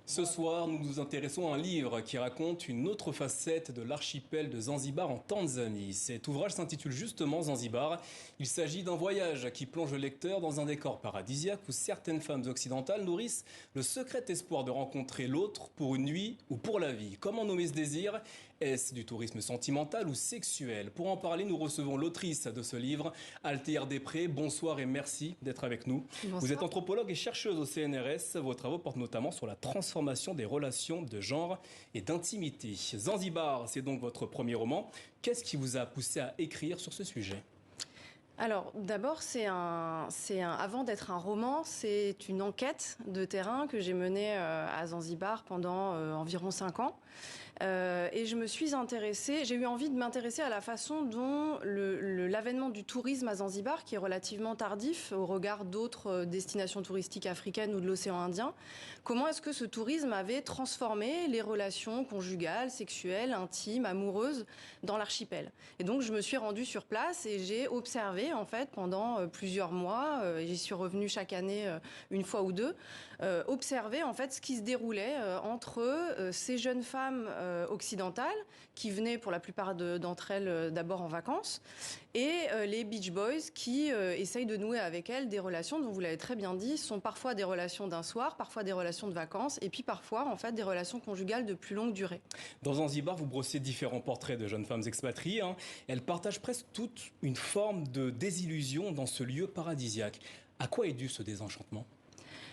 Ce soir, nous nous intéressons à un livre qui raconte une autre facette de l'archipel de Zanzibar en Tanzanie. Cet ouvrage s'intitule justement Zanzibar. Il s'agit d'un voyage qui plonge le lecteur dans un décor paradisiaque où certaines femmes occidentales nourrissent le secret espoir de rencontrer l'autre pour une nuit ou pour la vie. Comment nommer ce désir? Est-ce du tourisme sentimental ou sexuel? Pour en parler, nous recevons l'autrice de ce livre, Althea Després. Bonsoir et merci d'être avec nous. Bonsoir. Vous êtes anthropologue et chercheuse au CNRS. Vos travaux portent notamment sur la transformation des relations de genre et d'intimité. Zanzibar, c'est donc votre premier roman. Qu'est-ce qui vous a poussé à écrire sur ce sujet ? Alors, d'abord, avant d'être un roman, c'est une enquête de terrain que j'ai menée à Zanzibar pendant environ 5 ans. Et j'ai eu envie de m'intéresser à la façon dont l'avènement du tourisme à Zanzibar, qui est relativement tardif au regard d'autres destinations touristiques africaines ou de l'océan Indien, comment est-ce que ce tourisme avait transformé les relations conjugales, sexuelles, intimes, amoureuses dans l'archipel. Et donc, je me suis rendue sur place et j'ai observé en fait pendant plusieurs mois, j'y suis revenue chaque année une fois ou deux, observer en fait ce qui se déroulait entre ces jeunes femmes occidentales qui venaient pour la plupart d'entre elles d'abord en vacances et les Beach Boys qui essayent de nouer avec elles des relations dont vous l'avez très bien dit sont parfois des relations d'un soir, parfois des relations de vacances et puis parfois en fait des relations conjugales de plus longue durée. Dans Zanzibar, vous brossez différents portraits de jeunes femmes expatriées. Elles partagent presque toute une forme de désillusion dans ce lieu paradisiaque. À quoi est dû ce désenchantement ?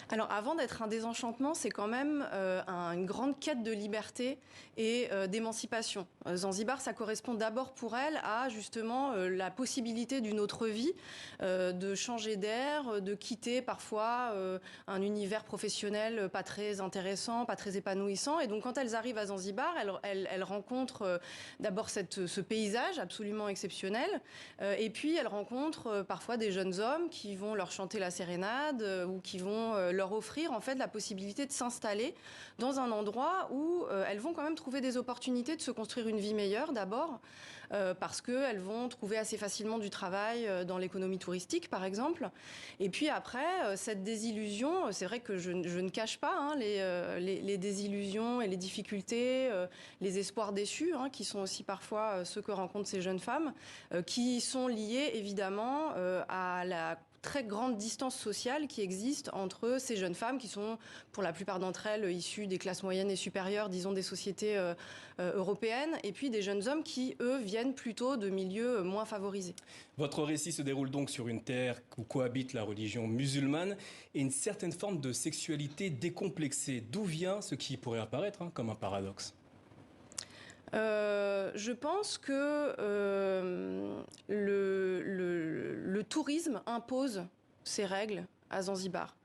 Alors avant d'être un désenchantement, c'est quand même une grande quête de liberté et d'émancipation. Zanzibar, ça correspond d'abord pour elle à justement la possibilité d'une autre vie, de changer d'air, de quitter parfois un univers professionnel pas très intéressant, pas très épanouissant. Et donc quand elles arrivent à Zanzibar, elles rencontrent d'abord ce paysage absolument exceptionnel. Et puis elles rencontrent parfois des jeunes hommes qui vont leur chanter la sérénade ou qui vont leur offrir en fait la possibilité de s'installer dans un endroit où elles vont quand même trouver des opportunités de se construire une vie meilleure d'abord parce qu'elles vont trouver assez facilement du travail dans l'économie touristique par exemple. Et puis après, cette désillusion, c'est vrai que je ne cache pas les désillusions et les difficultés, les espoirs déçus qui sont aussi parfois ceux que rencontrent ces jeunes femmes qui sont liés évidemment à la très grande distance sociale qui existe entre ces jeunes femmes qui sont, pour la plupart d'entre elles, issues des classes moyennes et supérieures, disons des sociétés européennes, et puis des jeunes hommes qui, eux, viennent plutôt de milieux moins favorisés. Votre récit se déroule donc sur une terre où cohabite la religion musulmane et une certaine forme de sexualité décomplexée. D'où vient ce qui pourrait apparaître comme un paradoxe ? Je pense que le tourisme impose ses règles à Zanzibar.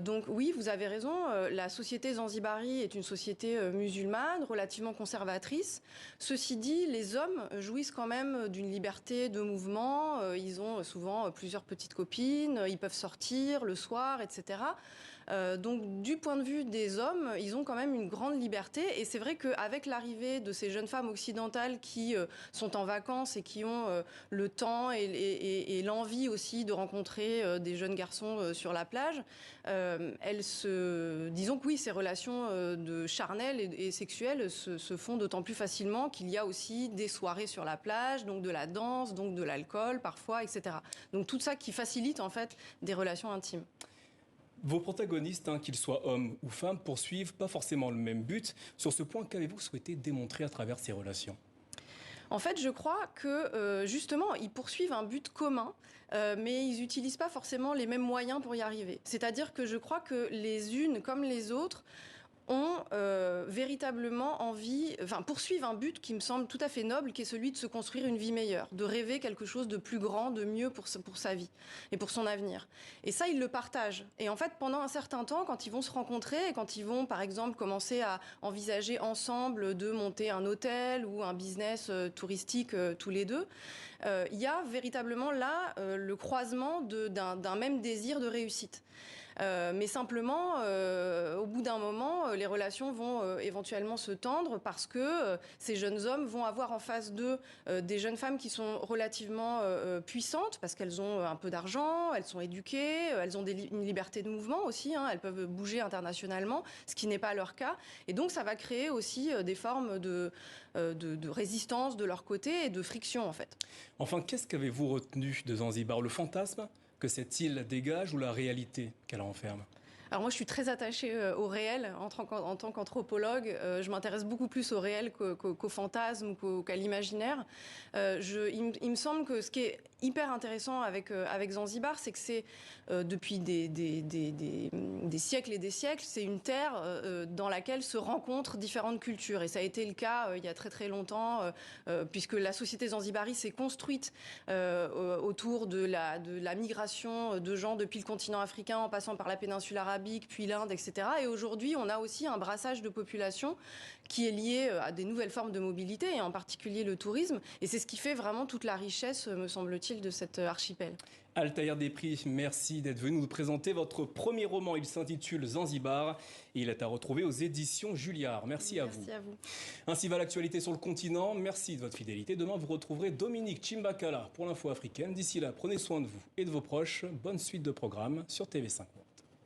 Donc oui, vous avez raison, la société zanzibari est une société musulmane, relativement conservatrice. Ceci dit, les hommes jouissent quand même d'une liberté de mouvement, ils ont souvent plusieurs petites copines, ils peuvent sortir le soir, etc. Donc du point de vue des hommes, ils ont quand même une grande liberté et c'est vrai qu'avec l'arrivée de ces jeunes femmes occidentales qui sont en vacances et qui ont le temps et l'envie aussi de rencontrer des jeunes garçons sur la plage, disons que oui, ces relations charnelles et sexuelles se font d'autant plus facilement qu'il y a aussi des soirées sur la plage, donc de la danse, donc de l'alcool parfois, etc. Donc tout ça qui facilite en fait des relations intimes. Vos protagonistes, qu'ils soient hommes ou femmes, poursuivent pas forcément le même but. Sur ce point, qu'avez-vous souhaité démontrer à travers ces relations ? En fait, je crois que justement, ils poursuivent un but commun, mais ils n'utilisent pas forcément les mêmes moyens pour y arriver. C'est-à-dire que je crois que les unes comme les autres ont véritablement poursuivent un but qui me semble tout à fait noble, qui est celui de se construire une vie meilleure, de rêver quelque chose de plus grand, de mieux pour sa vie et pour son avenir. Et ça, ils le partagent. Et en fait, pendant un certain temps, quand ils vont se rencontrer et quand ils vont, par exemple, commencer à envisager ensemble de monter un hôtel ou un business touristique tous les deux, il y a véritablement là le croisement d'un même désir de réussite. Mais simplement, au bout d'un moment, les relations vont éventuellement se tendre parce que ces jeunes hommes vont avoir en face d'eux des jeunes femmes qui sont relativement puissantes parce qu'elles ont un peu d'argent, elles sont éduquées, elles ont une liberté de mouvement aussi, hein, elles peuvent bouger internationalement, ce qui n'est pas leur cas. Et donc ça va créer aussi des formes de résistance de leur côté et de friction en fait. Enfin, qu'est-ce qu'avez-vous retenu de Zanzibar? Le fantasme que cette île dégage ou la réalité qu'elle renferme? Alors moi, je suis très attachée au réel en tant qu'anthropologue. Je m'intéresse beaucoup plus au réel qu'au fantasme ou qu'à l'imaginaire. Il me semble que ce qui est hyper intéressant avec Zanzibar, c'est que c'est depuis des siècles et des siècles, c'est une terre dans laquelle se rencontrent différentes cultures. Et ça a été le cas il y a très très longtemps, puisque la société zanzibari s'est construite autour de la migration de gens depuis le continent africain en passant par la péninsule arabique, puis l'Inde, etc. Et aujourd'hui, on a aussi un brassage de population qui est lié à des nouvelles formes de mobilité, et en particulier le tourisme. Et c'est ce qui fait vraiment toute la richesse, me semble-t-il, de cet archipel. Altaïr Desprez, merci d'être venu nous présenter votre premier roman. Il s'intitule Zanzibar et il est à retrouver aux éditions Julliard. Merci à vous. Merci à vous. Ainsi va l'actualité sur le continent. Merci de votre fidélité. Demain, vous retrouverez Dominique Chimbakala pour l'info africaine. D'ici là, prenez soin de vous et de vos proches. Bonne suite de programmes sur TV5 Monde.